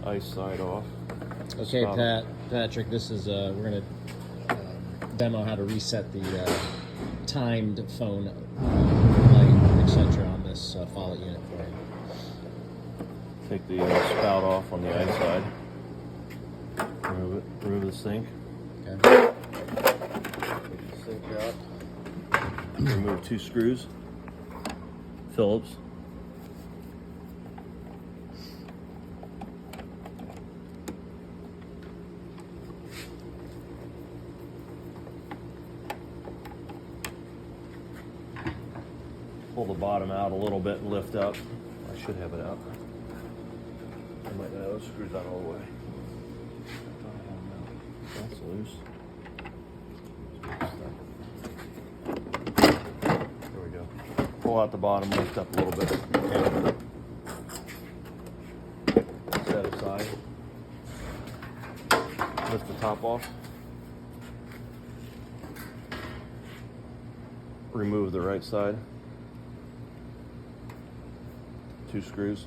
ice side off. Okay, Patrick, this is, we're going to demo how to reset the timed phone light, etc. on this Follett unit for you. Take the spout off on the ice side. Remove the sink. Okay. Take the sink out. Remove 2 screws. Phillips. Pull the bottom out a little bit and lift up. I should have it out. I might not have those screws out all the way. That's loose. There we go. Pull out the bottom, lift up a little bit. Set aside. Lift the top off. Remove the right side. 2 screws.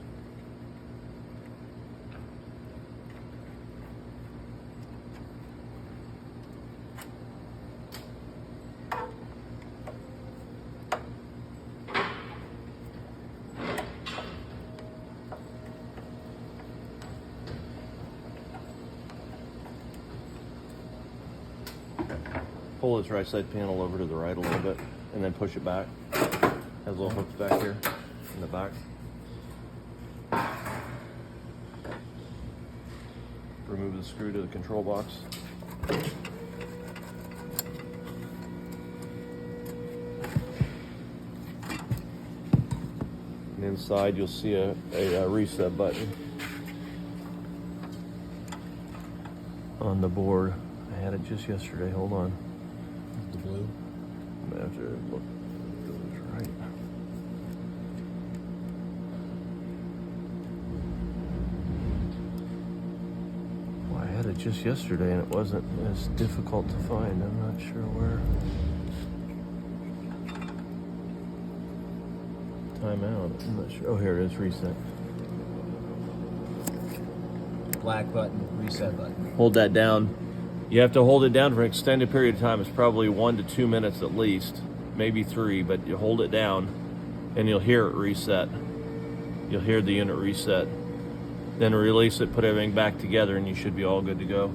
Pull this right side panel over to the right a little bit and then push it back. Has little hooks back here in the back. Remove the screw to the control box. And inside you'll see a reset button on the board. I had it just yesterday. Hold on. The blue. I'm gonna have to look. It goes right. Well, I had it just yesterday and it wasn't as difficult to find. I'm not sure where. Timeout. I'm not sure. Oh, here it is. Reset. Black button, reset button. Hold that down. You have to hold it down for an extended period of time. It's probably 1 to 2 minutes at least, maybe 3, but you hold it down and you'll hear it reset. You'll hear the unit reset. Then release it, put everything back together, and you should be all good to go.